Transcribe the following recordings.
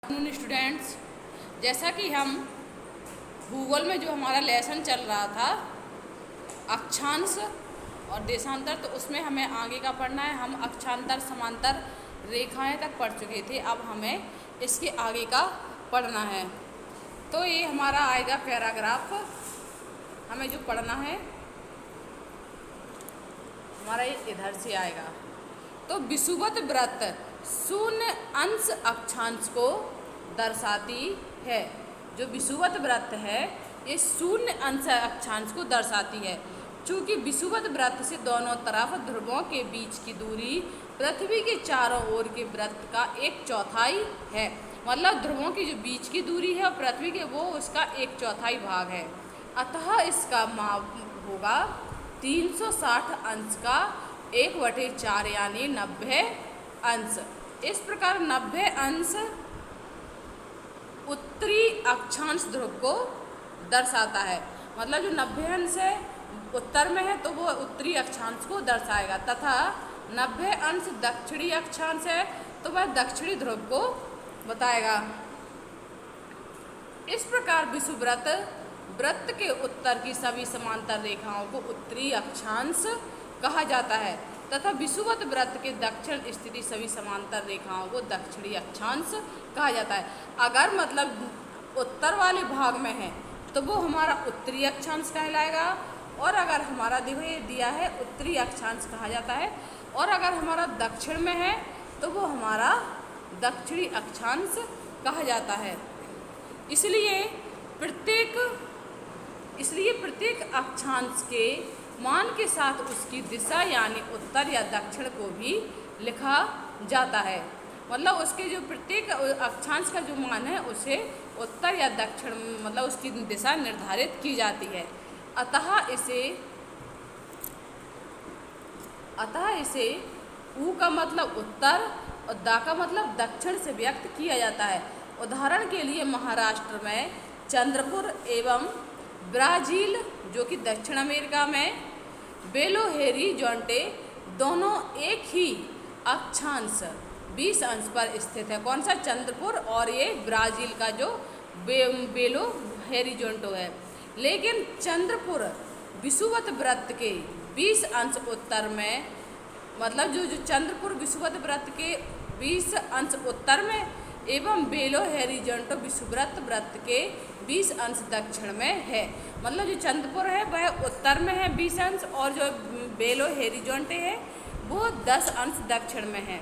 Students, जैसा कि हम भूगोल में जो हमारा लेसन चल रहा था अक्षांश और देशांतर, तो उसमें हमें आगे का पढ़ना है। हम अक्षांतर समांतर रेखाएं तक पढ़ चुके थे, अब हमें इसके आगे का पढ़ना है। तो ये हमारा आएगा पैराग्राफ। हमें जो पढ़ना है हमारा ये इधर से आएगा। तो विषुवत वृत्त शून्य अंश अक्षांश को दर्शाती है। जो विषुवत वृत्त है ये शून्य अंश अक्षांश को दर्शाती है। चूँकि विषुवत वृत्त से दोनों तरफ ध्रुवों के बीच की दूरी पृथ्वी के चारों ओर के वृत्त का 1/4 है। मतलब ध्रुवों की जो बीच की दूरी है और पृथ्वी के, वो उसका 1/4 भाग है। अतः इसका माप होगा 360 अंश का 1/4 यानी 90 अंश। इस प्रकार 90 अंश उत्तरी अक्षांश ध्रुव को दर्शाता है। मतलब जो 90 अंश है उत्तर में है तो वो उत्तरी अक्षांश को दर्शाएगा, तथा 90 अंश दक्षिणी अक्षांश है तो वह दक्षिणी ध्रुव को बताएगा। इस प्रकार विषुवृत्त वृत्त के उत्तर की सभी समांतर रेखाओं को उत्तरी अक्षांश कहा जाता है, तथा विषुवत वृत्त के दक्षिण स्थिति सभी समांतर रेखाओं को दक्षिणी अक्षांश कहा जाता है। अगर मतलब उत्तर वाले भाग में है तो वो हमारा उत्तरी अक्षांश कहलाएगा, और अगर हमारा देखो ये दिया है उत्तरी अक्षांश कहा जाता है, और अगर हमारा दक्षिण में है तो वो हमारा दक्षिणी अक्षांश कहा जाता है। इसलिए प्रत्येक अक्षांश के मान के साथ उसकी दिशा यानी उत्तर या दक्षिण को भी लिखा जाता है। मतलब उसके जो प्रत्येक अक्षांश का जो मान है उसे उत्तर या दक्षिण मतलब उसकी दिशा निर्धारित की जाती है। अतः इसे ऊ का मतलब उत्तर और दा का मतलब दक्षिण से व्यक्त किया जाता है। उदाहरण के लिए महाराष्ट्र में चंद्रपुर एवं ब्राज़ील जो कि दक्षिण अमेरिका में बेलो होरिज़ोंटे दोनों एक ही अक्षांश 20 अंश पर स्थित है। कौन सा? चंद्रपुर और ये ब्राज़ील का जो बेलो होरिज़ोंटे है। लेकिन चंद्रपुर विषुवत वृत्त के 20 अंश उत्तर में, मतलब जो चंद्रपुर विषुवत वृत्त के 20 अंश उत्तर में एवं बेलो होरिज़ोंटे विषुवत वृत्त के 20 अंश दक्षिण में है। मतलब जो चंद्रपुर है वह उत्तर में है 20 अंश, और जो बेलो होरिज़ोंटे है वो 10 अंश दक्षिण में है।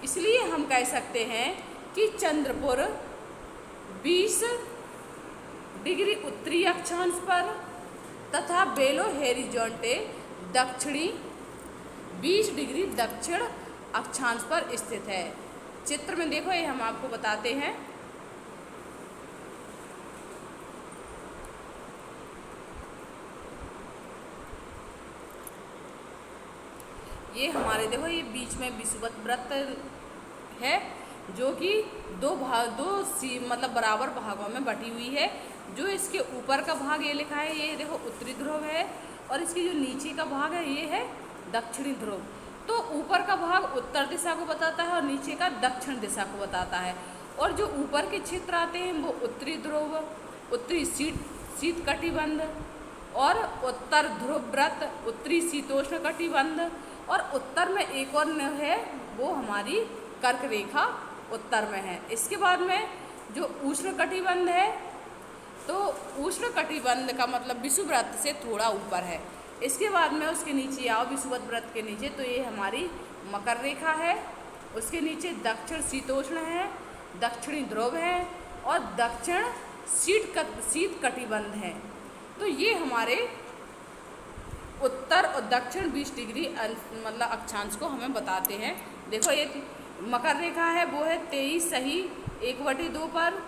इसलिए हम कह सकते हैं कि चंद्रपुर 20 डिग्री उत्तरी अक्षांश पर तथा बेलो होरिज़ोंटे दक्षिणी 20 डिग्री दक्षिण अक्षांश पर स्थित है। चित्र में देखो, ये हम आपको बताते हैं। ये हमारे देखो ये बीच में विषुवत वृत्त है जो कि दो मतलब बराबर भागों में बटी हुई है। जो इसके ऊपर का भाग ये लिखा है, ये देखो उत्तरी ध्रुव है, और इसके जो नीचे का भाग है ये है दक्षिणी ध्रुव। तो ऊपर का भाग उत्तर दिशा को बताता है और नीचे का दक्षिण दिशा को बताता है। और जो ऊपर के क्षेत्र आते हैं वो उत्तरी ध्रुव, उत्तरी शीत कटिबंध, और उत्तर ध्रुव वृत्त, उत्तरी शीतोष्ण कटिबंध, और उत्तर में एक और है वो हमारी कर्क रेखा उत्तर में है। इसके बाद में जो उष्ण कटिबंध है, तो उष्ण कटिबंध का मतलब विषुवृत्त से थोड़ा ऊपर है। इसके बाद में उसके नीचे आओ विषुवत वृत्त के नीचे, तो ये हमारी मकर रेखा है। उसके नीचे दक्षिण शीतोष्ण है, दक्षिणी ध्रुव है, और दक्षिण शीत कटिबंध है। तो ये हमारे उत्तर और दक्षिण 20 डिग्री मतलब अक्षांश को हमें बताते हैं। देखो ये मकर रेखा है वो है 23 सही 1/2 पर,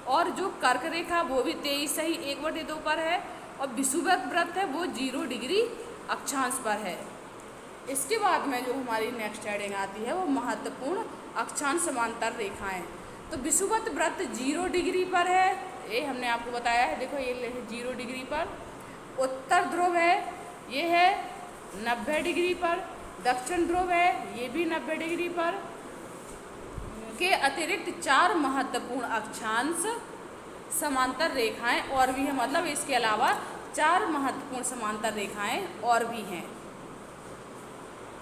और जो कर्क रेखा वो भी 23 सही 1/2 पर है, और विषुवत वृत्त है वो 0 डिग्री अक्षांश पर है। इसके बाद में जो हमारी नेक्स्ट हेडिंग आती है वो महत्वपूर्ण अक्षांश समांतर रेखाएं। तो विषुवत वृत्त 0 डिग्री पर है, ये हमने आपको बताया है। देखो ये 0 डिग्री पर। उत्तर ध्रुव है ये है 90 डिग्री पर, दक्षिण ध्रुव है ये भी 90 डिग्री पर, के अतिरिक्त 4 महत्वपूर्ण अक्षांश समांतर रेखाएं और भी हैं, मतलब इसके अलावा 4 महत्वपूर्ण समांतर रेखाएं और भी हैं।